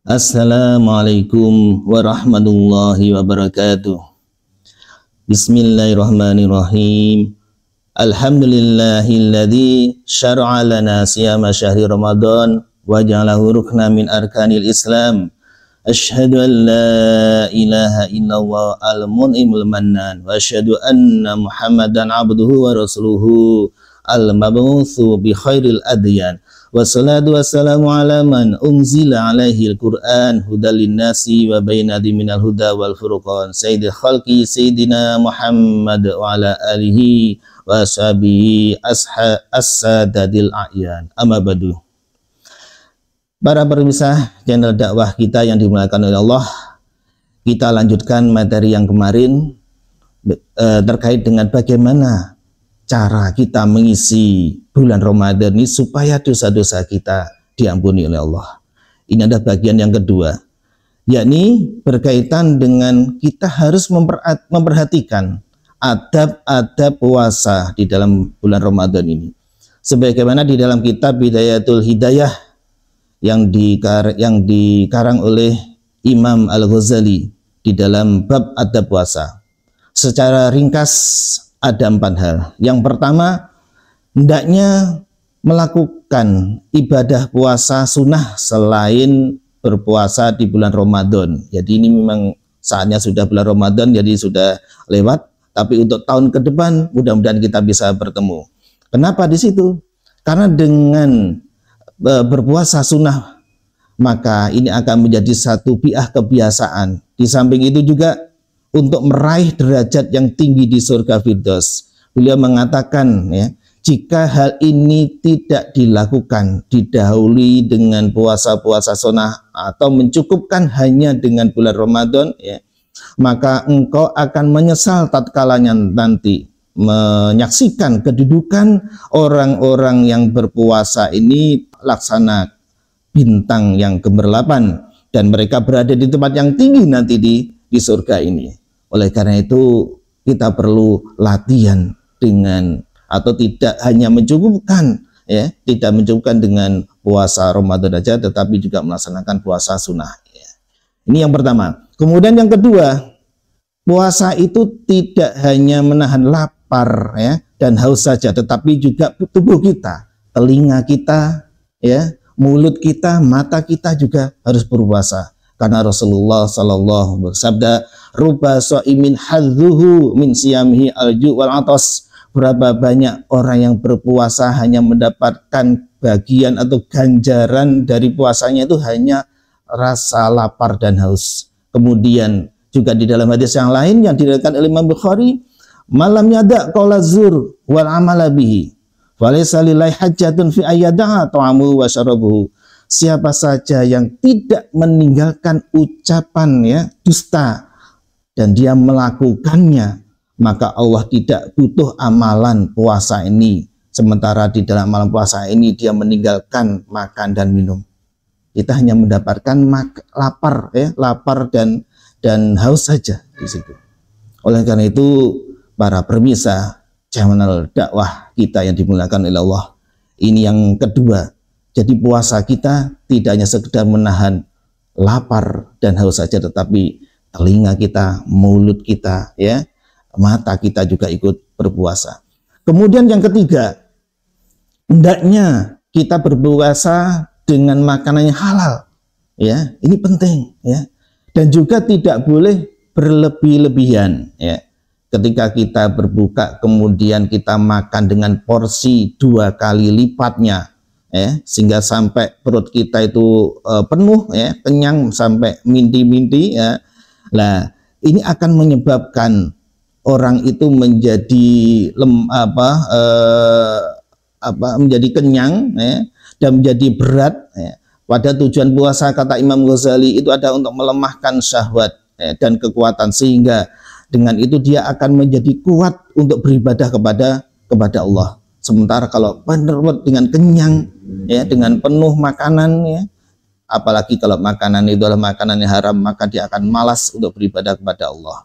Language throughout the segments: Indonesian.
Assalamualaikum warahmatullahi wabarakatuh. Bismillahirrahmanirrahim. Alhamdulillahilladzi syara'a lana siyama syahri Ramadan wa ja'alahu rukna min arkanil Islam. Asyhadu an la ilaha illallah al-mun'imul mannan wa asyhadu anna Muhammadan abduhu wa rasuluhu al-mab'utsu bi khairil adyan. Wassalatu wassalamu ala man unzila alaihi al-Qur'an hudalin nasi wa bainadi minal huda wal furqan sayyidil khalqi sayyidina Muhammad wa ala alihi wa sahbihi as-sadadil a'yan. Amma ba'du. Para pemirsa channel dakwah kita yang dimuliakan oleh Allah, kita lanjutkan materi yang kemarin terkait dengan bagaimana cara kita mengisi bulan Ramadan ini supaya dosa-dosa kita diampuni oleh Allah. Ini ada bagian yang kedua, yakni berkaitan dengan kita harus memperhatikan adab-adab puasa di dalam bulan Ramadan ini. Sebagaimana di dalam kitab Bidayatul Hidayah yang dikarang oleh Imam Al-Ghazali di dalam bab adab puasa. Secara ringkas ada 4 hal. Yang pertama, hendaknya melakukan ibadah puasa sunnah selain berpuasa di bulan Ramadan. Jadi ini memang saatnya sudah bulan Ramadan, jadi sudah lewat. Tapi untuk tahun ke depan mudah-mudahan kita bisa bertemu. Kenapa di situ? Karena dengan berpuasa sunnah maka ini akan menjadi satu bi'ah kebiasaan. Di samping itu juga untuk meraih derajat yang tinggi di surga Firdaus. Beliau mengatakan, ya, jika hal ini tidak dilakukan, didahului dengan puasa-puasa sunnah atau mencukupkan hanya dengan bulan Ramadan, ya, maka engkau akan menyesal tatkalanya nanti menyaksikan kedudukan orang-orang yang berpuasa ini laksana bintang yang gemerlapan dan mereka berada di tempat yang tinggi nanti di surga ini. Oleh karena itu kita perlu latihan dengan atau tidak hanya mencukupkan, ya, tidak mencukupkan dengan puasa Ramadan saja, tetapi juga melaksanakan puasa sunnah, ya. Ini yang pertama. Kemudian yang kedua, puasa itu tidak hanya menahan lapar, ya, dan haus saja, tetapi juga tubuh kita, telinga kita, ya, mulut kita, mata kita juga harus berpuasa. Karena Rasulullah sallallahu bersabda, ruba shaimin hadzuhu min siyamihi alju wal atas. Berapa banyak orang yang berpuasa hanya mendapatkan bagian atau ganjaran dari puasanya itu hanya rasa lapar dan haus. Kemudian juga di dalam hadis yang lain yang diriwayatkan oleh Imam Bukhari, malam yada qaula zur wal amala bihi falaysa lillahi hajjatun fi ayyada'a ta'amu wa syarabuhu. Siapa saja yang tidak meninggalkan ucapan, ya, dusta dan dia melakukannya, maka Allah tidak butuh amalan puasa ini. Sementara di dalam amalan puasa ini dia meninggalkan makan dan minum. Kita hanya mendapatkan lapar, ya, lapar dan haus saja di situ. Oleh karena itu para pemirsa channel dakwah kita yang dimuliakan oleh Allah, ini yang kedua. Jadi puasa kita tidak hanya sekedar menahan lapar dan haus saja, tetapi telinga kita, mulut kita, ya, mata kita juga ikut berpuasa. Kemudian yang ketiga, hendaknya kita berpuasa dengan makanan yang halal, ya, ini penting, ya, dan juga tidak boleh berlebih-lebihan, ya. Ketika kita berbuka kemudian kita makan dengan porsi 2 kali lipatnya, ya, sehingga sampai perut kita itu penuh, ya, kenyang sampai minti-minti, ya. Nah, ini akan menyebabkan orang itu menjadi menjadi kenyang, ya, dan menjadi berat, ya. Pada tujuan puasa kata Imam Ghazali itu ada untuk melemahkan syahwat, ya, dan kekuatan, sehingga dengan itu dia akan menjadi kuat untuk beribadah kepada Allah. Sementara kalau benar-benar dengan kenyang, ya, dengan penuh makanan, ya, apalagi kalau makanan itu adalah makanan yang haram, maka dia akan malas untuk beribadah kepada Allah.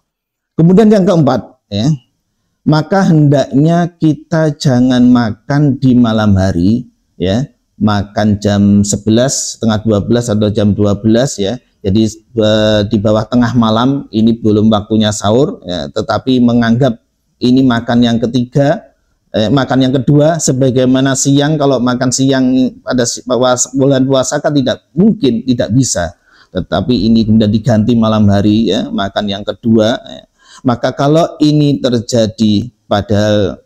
Kemudian yang keempat, ya, maka hendaknya kita jangan makan di malam hari, ya, makan jam 11, setengah 12 atau jam 12 ya. Jadi di bawah tengah malam ini belum waktunya sahur ya, tetapi menganggap ini makan yang ketiga, makan yang kedua, sebagaimana siang. Kalau makan siang pada bulan puasa kan tidak mungkin, tidak bisa. Tetapi ini kemudian diganti malam hari ya, makan yang kedua ya. Maka kalau ini terjadi padahal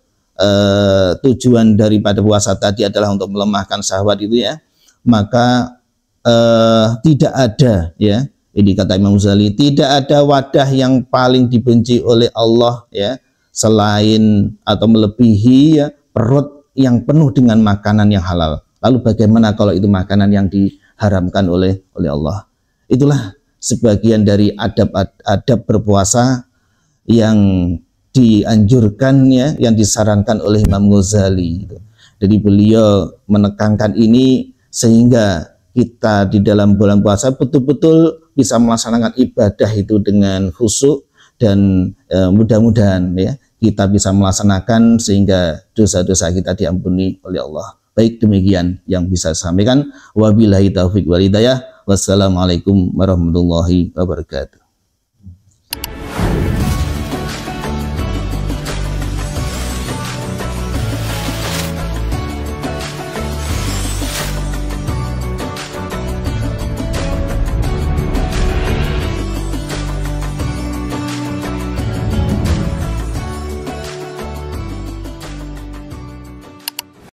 tujuan daripada puasa tadi adalah untuk melemahkan syahwat itu ya, maka tidak ada ya, ini kata Imam Ghazali, tidak ada wadah yang paling dibenci oleh Allah ya selain atau melebihi ya, perut yang penuh dengan makanan yang halal. Lalu bagaimana kalau itu makanan yang diharamkan oleh Allah? Itulah sebagian dari adab berpuasa yang dianjurkan ya, yang disarankan oleh Imam Ghazali. Jadi beliau menekankan ini sehingga kita di dalam bulan puasa betul-betul bisa melaksanakan ibadah itu dengan khusyuk, dan mudah-mudahan ya kita bisa melaksanakan sehingga dosa-dosa kita diampuni oleh Allah. Baik, demikian yang bisa saya sampaikan. Wabillahi taufiq wal hidayah. Wassalamualaikum warahmatullahi wabarakatuh.